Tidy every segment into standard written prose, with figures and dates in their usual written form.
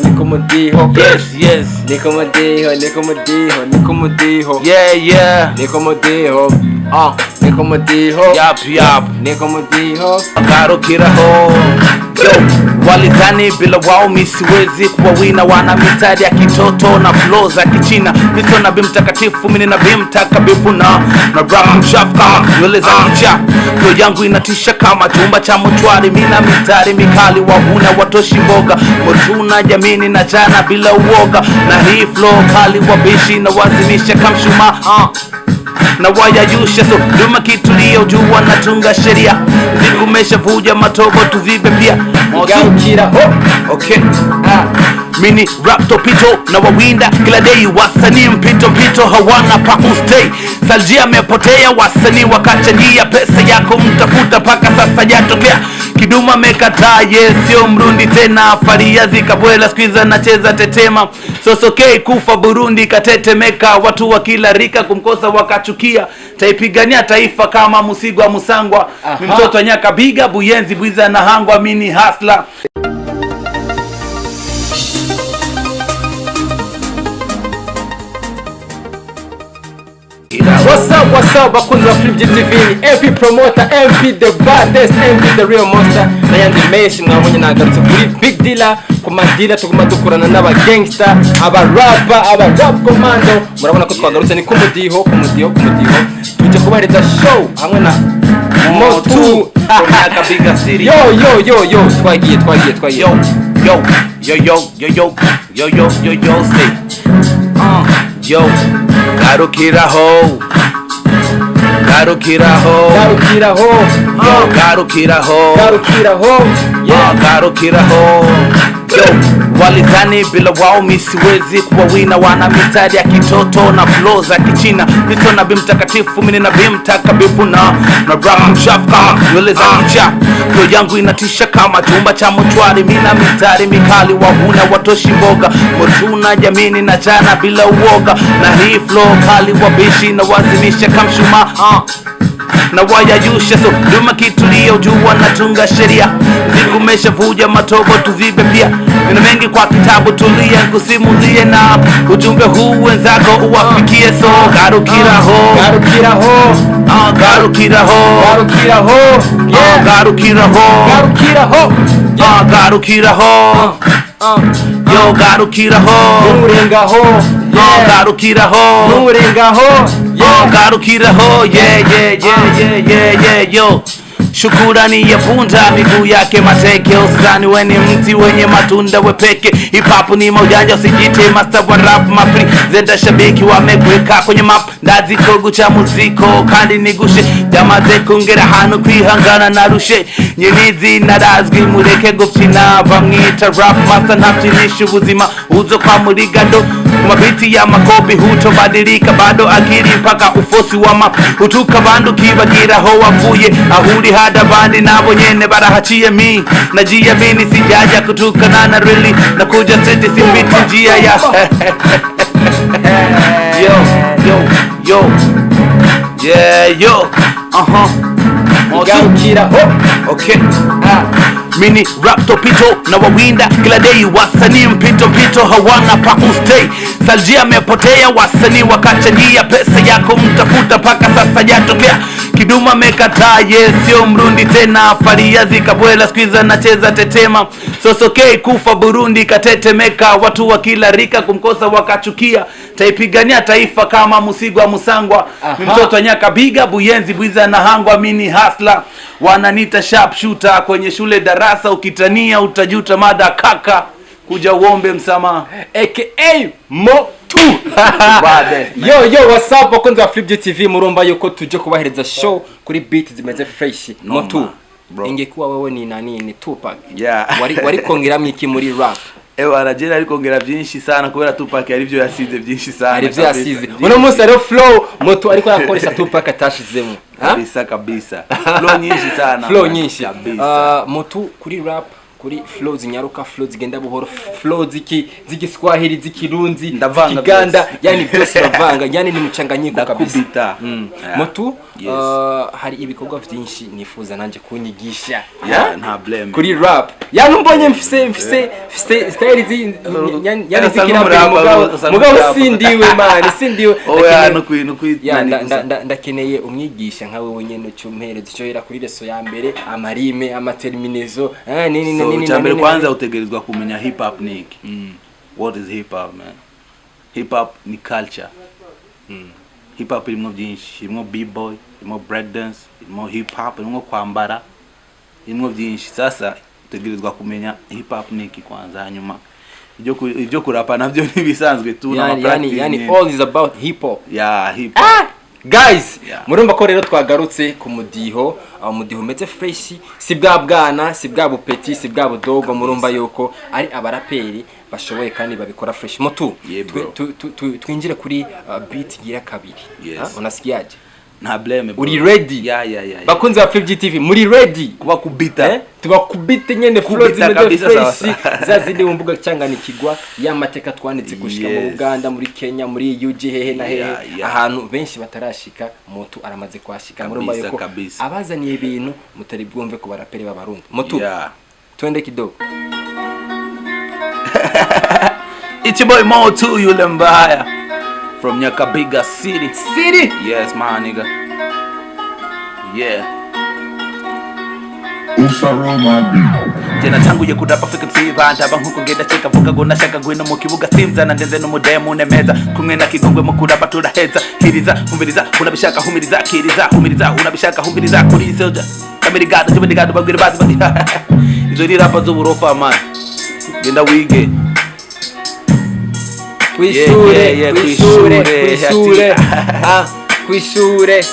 Nikumudiho yes Nikumudiho yeah Nikumudiho yap Nikumudiho Garukiraho yo walizani bila wao misiwezi kuwa wina wana mistari ya kitoto na flow za kichina nito na bimtakatifu mini na bimtakabifu na rap mchafu kama nywele za mcha flow yangu inatisha kama chumba cha mochwari mina mistari mikali wahuna watoshi mboga motuna jamini na jana bila uoga na hii flow kali wabishi na wazimisha kamshuma na wayayusha so duma kitulia ujua natunga sheria zikumesha vuja matobo tuzibe pia Garukiraho okay mini rap topito na wawinda kila day wasanii mpito hawana pa kustay saljia mepotea wasanii wakachangia pesa yako mtafuta paka sasa jatokea kiduma mekataa sio mrundi tena faria zikabwela squeeze nacheza tetema sosokei kufa Burundi katetemeka watu wa kila rika kumkosa wakachukia taipigania taifa kama Musigwa Musangwa mtoto nyaka biga buyenzi bwiza na hangwa mini hasla What's up bakunzi wa Flip TV MP promoter MP the baddest MP the real monster nayandi menshi mwabonye nagarutse kuri big dealer kumadila tuguma dukorana n'aba gangster aba rap commando murabona ko twagarutse ni kumudiho tuje kubareza show hamwe na Motu kabiga city yo twagiye yo say yo Garukiraho yo walizani bila wao misiwezi kuwa wina wana mistari ya kitoto na flow za kichina nito na bimtakatifu mini na bimtakabifu na rap mchafu kama nywele za mcha flow yangu inatisha kama chumba cha mochwari mina mistari mikali wahuna watoshi mboga motuna jamini na jana bila uoga na hii flow kali wabishi na wazimisha kamshuma na wayayusha so duma kitulia ujua natunga sheria zikumesha vuja matobo tuzibe pia nina mengi kwa kitabu tulia kusimulie na ujumbe huu wenzako uwafikie so garukiraho yo garukiraho yeah yo shukurani ya punda miguu yake mateke usani weni mti wenye matunda wepeke hipapu ni maujanja usijite master wa rap mapri zenda shabiki wamekweka kwenye map ndazi kogu cha muziko kandi nigushe jamaze kungera hano kwihangana narushe nyenizi narazwi mureke gufina bamwita rap master nafchinisha ubuzima uzo kwa murigando kumabiti ya makopi hutobadilika bado akiri mpaka ufosi wa map utuka bandu kibagira ho wavuye ahuri hada bandi nabo nyene barahachiye mi najia mini sijaja kutukana na really na kuja city simbiti njia ya yo okay mini rap topito na wawinda kila day wasanii mpito hawana pa kustay saljia mepotea wasanii wakachangia pesa yako mtafuta paka sasa jatokea kiduma mekataa sio mrundi tena faria zikabwela squeeze nacheza tetema sosokei kufa Burundi katetemeka watu wa kila rika kumkosa wakachukia taipigania taifa kama Musigwa Musangwa mtoto nyaka biga buyenzi bwiza na hangwa mini hasla wananita sharp shooter kwenye shule darasa ukitania utajuta mada kaka kuja uombe msamaha aka Motu yo what's up bakunzi wa Flip TV murumba yuko tuje kubahereza show kuri beat zimeze fresh Motu ingekuwa wewe ni nani ni Tupac wari kongeramo iki muri rap arajera ariko ngera byinshi sana kubera Tupac arivyo yasize byinshi sana arivyo yasize uno munsi ari flow Motu ariko yakoresha Tupac atashizemo kabisa flow nyinshi sana Motu kuri rap kuri flow zinyaruka, flow zigenda buhoro, flow z'igiswahili, z'ikirunzi, Kiganda, yani byose bavanga, yani ni mchanganyiko kabisa. Motu hari ibikorwa vyinshi nifuza nanje kunyigisha. Nta blame. Kuri rap. Yani mbonye mfise style yani zikira mugabo sindiwe man, sindiwe. Ndakeneye umwigisha nkawe wenyene cyumpereza cyohera kuri reso ya mbere, amarime, amaterminezo, nini. Cyambere kwanza utegerezwa kumenya hip hop niki. What is hip hop, man? Hip hop ni culture. Hip hop irimo byinshi, irimo b-boy, irimo breakdance, irimo hip hop, irimo kwambara, irimo byinshi. Sasa utegerezwa kumenya hip hop niki kwanza, hanyuma ibyo kurapa navyo nibisanzwe tu na yani all is about hip hop. Hip hop. Guys, murumva ko rero twagarutse ku mudiho, umudiho meze fresh, si bwa bwana, si bwa bupeti, si bwa budogo, murumva yuko ari abaraperi bashoboye kandi babikora fresh. Motu twinjire kuri beat gira kabiri. Unasikiaje? Nta blame bro. Uri ready? Bakunze ba FGTV, muri ready kuba kubita? Tubakubite nyene flow zimeze fresh zazindi mumbuga cyanganikigwa y'amateka twanditse gushika mu Uganda, muri Kenya, muri UG hehe na hehe, ahantu benshi batarashika. Motu aramaze kwashika, murumva yuko abazaniye ibintu mutari bwumve ku baraperi b'abarundi. Motu twende kidogo. It's your boy Motu Yulembaya from Nyakabiga City. Yes, my nigga. Jena tanguye kudapa fika tsibanda bankuko ngenda cheka vuga gona shaka gwino mu kibuga simzana ndenze no mudemu nemeza kumwe na kigongwe mu kudapa turaheza kiriza humiriza unabishaka humiriza kiriza humiriza unabishaka humiriza kuri soja kamerigado cy'ubundigado babwire bazi izo ni rapa z'uburofa man genda wige kwishure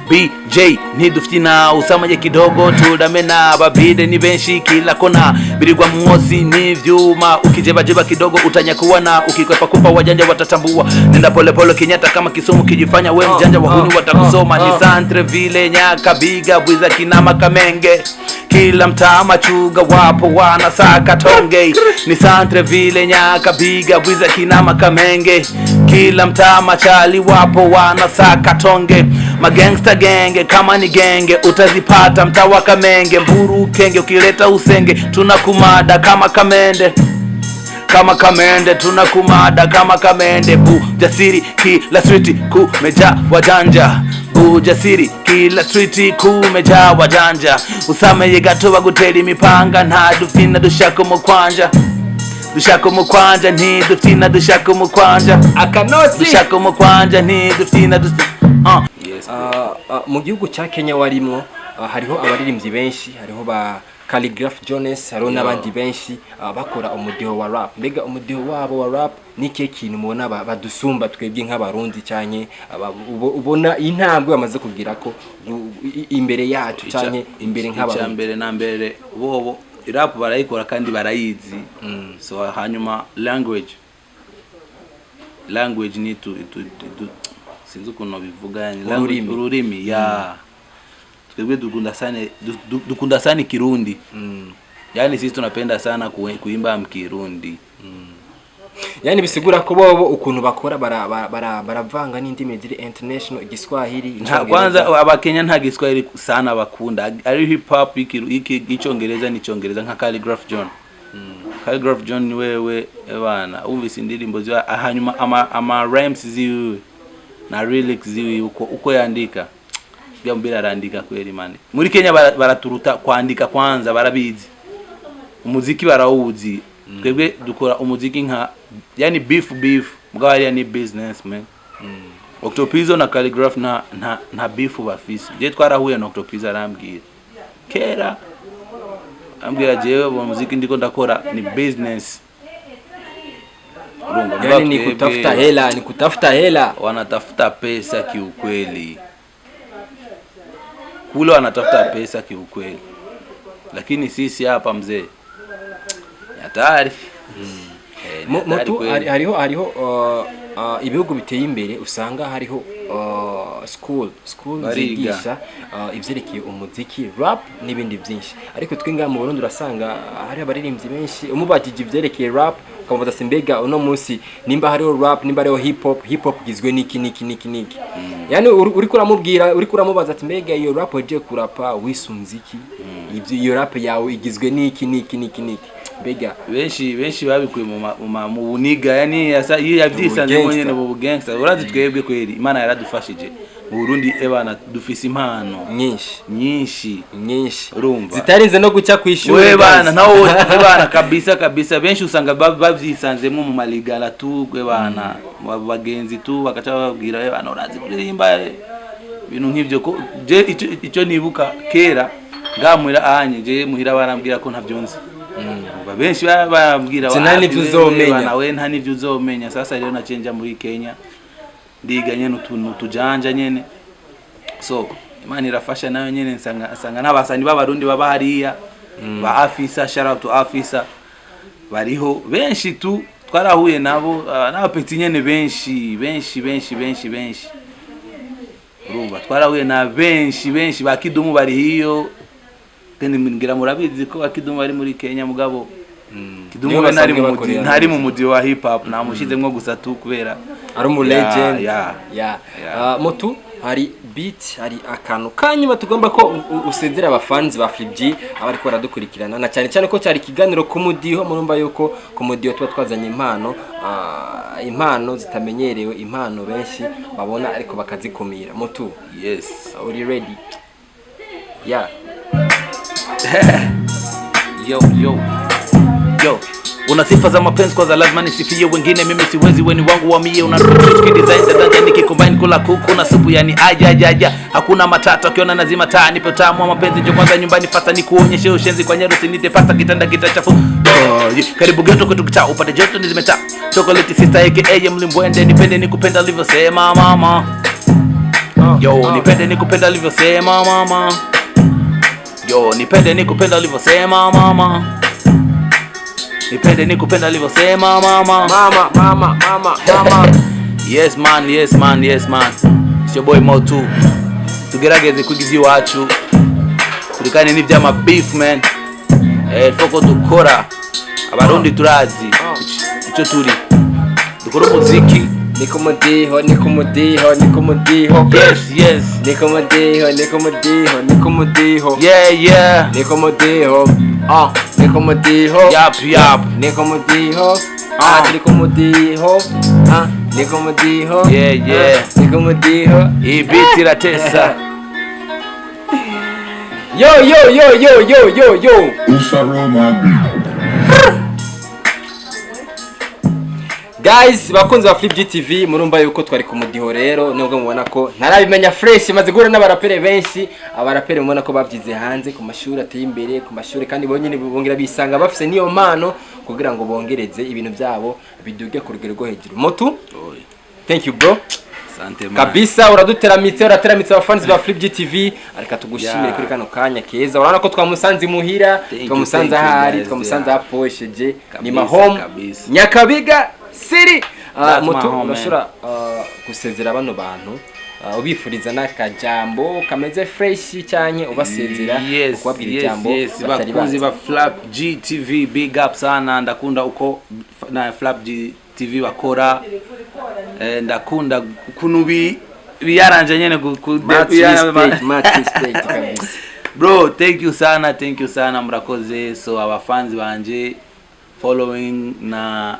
BJ ntiduftina usamaye kidogo turamena babide ni benshi kila kona birirwa mwosi n'ivyuma ukijebajeba kidogo utanya kuwana ukikwepa kupa wajanja watatambua nenda pole pole kinyata kama Kisumu kijifanya we mjanja wahuni watakusoma ni Centreville Nyakabiga Bwiza Kinama Kamenge kila mtaa machuga wapo wanasaka tonge ni Centreville Nyakabiga Bwiza Kinama Kamenge kila mtaa machali wapo wanasaka tonge magangsta genge kama ni genge utazipata mtaa wa Kamenge mburu kenge ukileta usenge tunakumada kama Kamende tunakumada kama Kamende Bujasiri kila street kumeja wajanja Bujasiri kila street kumeja wajanja usameye gato bagutera imipanga nta dufina dushaka mukwanja ntidufina dushaka mukwanja akanoti dushaka mukwanja ntidufina mu gihugu cya Kenya warimo hariho abaririmbyi benshi, hariho ba Calligraph Jones, hariho n'abandi benshi bakora umudiho wa rap. Mbega umudiho wabo wa rap niki kintu mubona badusumba twebwe nk'abarundi cyane ubona intambwe bamaze kugira ko imbere yacu cyane imbere nk'abarundi? Mbere na mbere bobo rap barayikora kandi barayizi. So hanyuma language ni to sinzi ukuntu bivuga yani ururimi twebwe dukunda sana Kirundi. Yani sisi tunapenda sana kuimba mkirundi. Yani bisigura ko bobo ukuntu bakora baravanga n'indimi ziri international, Igiswahili. Kwanza abakenya nta Giswahili sana bakunda, ari hip hop icyongereza ni cyongereza nka Calligraph John. Calligraph John ni wewe bana umvise indirimbo ziwa hanyuma ama rhymes ziwe na lyrics ziwe uko yandika bya mbira arandika kweli mani. Muri Kenya baraturuta kwandika kwanza, barabizi umuziki barawuzi. Twebwe dukora umuziki nka yani beef mugabo ari ni business man. Octopizo na Calligraph na beef bafise. Je twarahuye na Octopizo arambwira kera ambwira jewe umuziki ndiko ndakora ni business. Yani ni kutafuta hela, wanatafuta pesa kiukweli. Kule wanatafuta pesa kiukweli. Lakini sisi hapa mzee hatari. Motu hariho ibihugu biteye imbere usanga hariho school zigisha ivyerekeye umuziki rap n'ibindi byinshi, ariko twinga mu Burundi urasanga hari abaririmbyi benshi umubajije ivyerekeye rap ukamubaza simbega uno munsi nimba hariho rap nimba hariho hip hop gizwe niki yani uri kuramubaza ati mbega iyo rap waje kurapa wisunziki iyo rap yawe igizwe niki mbega benshi babikuye mu buniga yani yavyisanze nyene mu bugangster urazi twebwe kweri Imana yaradufashije mu Burundi ebana dufise impano nyinshi urumva zitarinze no guca kwishura we bana nawo bana kabisa benshi usanga bavyisanzemo mu maligala tu gwe bana bagenzi tu bakaca babwira ebana urazi kuririmba ibintu nk'ivyo ko je ico nibuka kera ngamwira anye je muhira barambwira ko ntavyonzi benshi barambwira nawe nta nivyo uzomenya sasa rero nacenja muri Kenya ndiga nyene utuntu tujanja nyene so Imana irafasha nayo nyene nsanga n'abasani b'abarundi baba hariya ba afisa shout out to afisa bariho benshi tu twarahuye nabo n'abapeti nyene benshi urumva twarahuye na benshi bakidumu bari hiyo kandi ngira murabizi ko bakidumu bari muri Kenya mugabo kidumu ntari mu mudi wa hip hop namushizemwo gusa tu kubera ari mu legend motu hari beat hari akantu kanyuma tugomba ko usezera abafanzi ba Flip abari ko baradukurikirana na cyane ko cyari kiganiro ku mudiho murumva yuko ku mudiho tuba twazanye impano zitamenyerewe impano benshi babona ariko bakazikumira motu yes are you ready yo una sifa za mapenzi kwa za lazima nisifie wengine mimi siwezi weni wangu wa mie una tricky design za danja nikicombine kula kuku na supu yani aja hakuna matata ukiona nazima taa nipe tamu wa mapenzi njo kwanza nyumbani fasta nikuonyeshe ushenzi kwa nyerusi nite fasta kitanda kitachafu karibu geto kwetu kicha upate joto nizimeta chocolate sister aka mlimbwende nipende nikupenda alivyosema mama yo nipende nikupenda alivyosema mama yo nipende nikupenda alivyosema mama nipende nikupenda alivyosema mama yes man it's your boy Motu tugerageze kugizi wacu turikane n'ivya ma beef man foko dukora abarundi turazi ico turi dukora umuziki niko mudiho yes niko mudiho yeah niko mudiho yap niko mudiho niko mudiho niko mudiho yeah niko mudiho ibiti ratesa yo guys bakunze ba Flip TV murumva yuko twari ku mudiho rero nubwo mubona ko ntarabimenya fresh maze gura n'abarapere benshi abarapere mubona ko bavyize hanze ku mashuri ateye imbere ku mashuri kandi bonyine bongera bisanga bafise niyo mpano kugira ngo bongereze ibintu byabo biduge ku rugero rwo hejuru Motu thank you bro sante kabisa urateramitse abafans ba Flip TV areka tugushimire kuri kano kanya keza urana ko twamusanze muhira twamusanze ahari twamusanze aposheje ni mahome Nyakabiga Siri Motu urashura gusezera bano bantu ubifuriza nakajambo kameze fresh cyanye ubasezera ukubabwira ijambo bakunzi ba Flap TV big up sana ndakunda uko na Flap TV bakora ndakunda kunubi biyaranje nyene bro thank you sana murakoze so our fans banje following na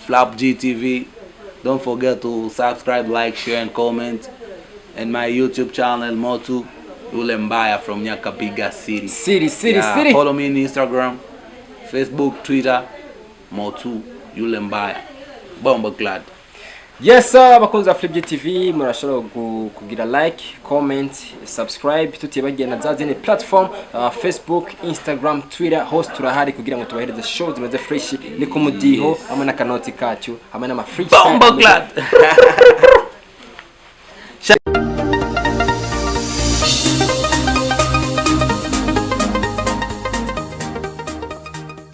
Flap TV. Don't forget to subscribe, like, share, and comment. And my YouTube channel, Motu Ulembaya from Nyakabiga City. Follow me on Instagram, Facebook, Twitter, Motu Ulembaya. Bomba glad. Yes sir, bakunze Flip TV murashobora kugira like, comment, subscribe tutibagiye na zazine platform Facebook, Instagram, Twitter host turahari kugira ngo tubahereze shows zimeze fresh ni ku mudiho hamwe na kanoti kacu hamwe na ma free bomba glad